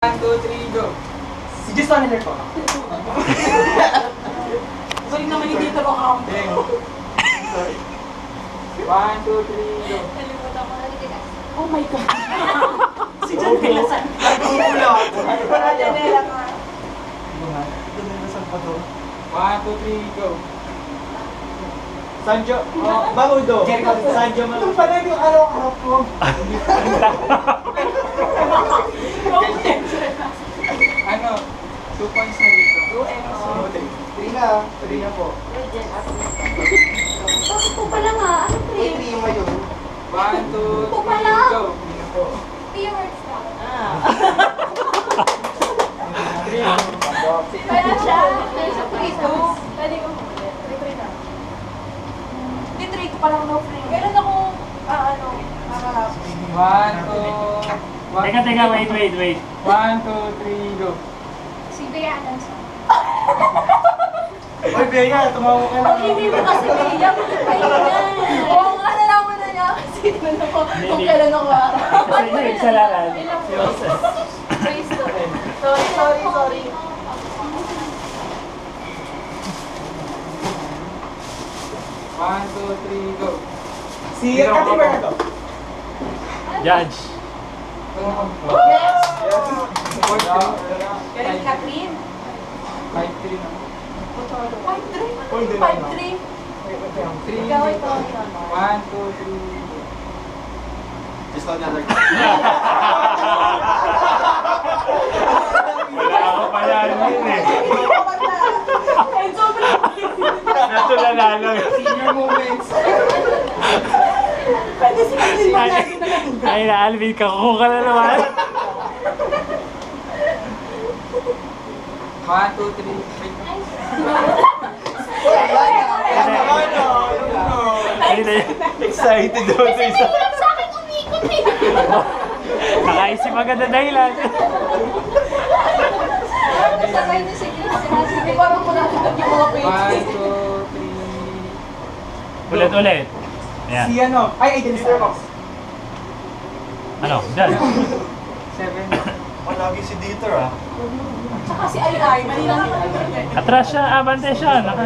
1, 2, 3, go! Si Jason Miller po. Sorry naman hindi dito mo ako. Sorry. 1, 2, 3, go! Nalimutan ko na. Oh my God. Si John Pilasan. Janela ka. 1, 2, 3, go! Sanjo. Bahudo. Jericho. Sanjo man. Ito pala yung araw-araw ko. Ano? 2 points na dito. 3 na. 3 na po. Bakit po pala nga? Ano pre? 3 yung ngayon. 1, 2, 3, go! Viewers ka. Three. Kaya siya. There's a free to. Pwede ko. Free na. Hindi try ko palang no free. Meron akong nakaharap. 1, 2, Teka, wait. 1, 2, 3, go! Si Bea Adams. Oy, Bea, tumawa ka na. Pag hindi mo kasi Bea, pahingan. Oo nga, nalaman na niya kasi tinanong ko kung kailan ako harap. Sa inyo, eksalaran. Ilang Praise to. Sorry. 1, 2, 3, go! Si Cathy Bernardo. Judge. Yes! Point 3. Galing Catherine. 5, 3 na. 5-3. 3, Ikaw ito. 1, 2, 3, go! Just on the other. Wala ako pala yun eh. Ay, sobrang Natulala lang. Senior moments. pwede si Catherine natin na natugan. Ay na, Alvin, kakuha ka na naman. 1, 2, 3, wait. Excited daw sa isa. Hirap sa akin umikot eh. Kakaisip agad na dahilan. Sabay niyo si Grace. Hindi parang ko natin yung mga 1, page. 2, 3, Ulit. Ayan. Si ano? Ay, Aiden Starbucks. Ano? Judge. 7. Lagi si Dieter ah. Tsaka si Ay, mali lang yun. Atras siya, abante siya. 1, 2,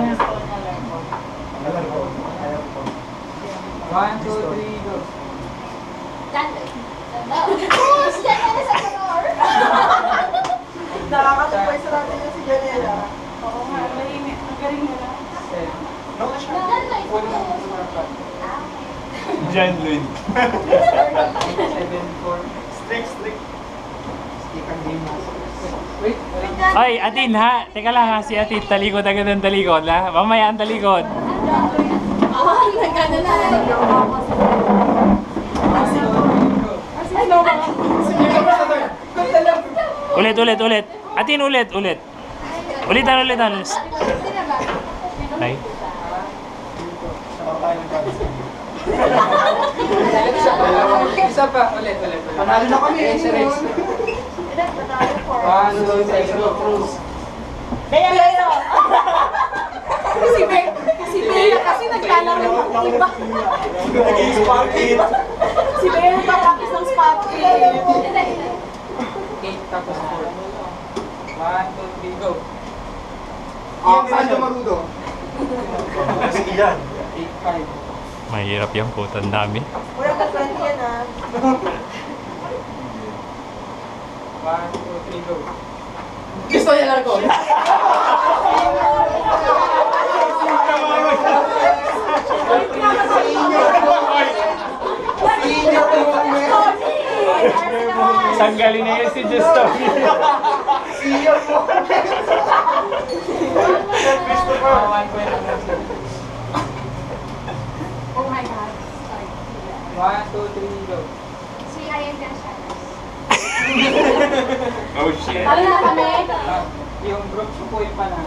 3, go! Nakakatupay sa natin yung si Janela. Oo nga, ang galing nila. 7. John Lloyd. 7, 4. Strict. Wait. Ay, Atin ha. Teka lang ha, si Atin. Talikod agad ng talikod ha. Mamaya ang talikod. Nagkano na. Ulit. Atin, ulit. Ulitan. Ay. Isa pa, ulit. Panalo na kami. Race. 1, 2, 3, go! Cruise. Bea! Si Bea kasi naglalaro ng iba. Nag-i-sparkit. Si Bea nagpapakis ng spot. 8 tapos 4. 1, 2, 3, go! Sanjo Marudo. Si Ian. 8, 5. Mahirap yung putan dami. Wala ka 20 yan ah. 1, 2, 3, go! Gusto niya lang ko. Tanggalin na yun si Justin. Senior po. Christopher. 1 point ang nasa. Oh my God. 1, 2, 3, go! Si Ayan Garcia. Oh shit. Talo na kami. Yung group ko po yung panalo.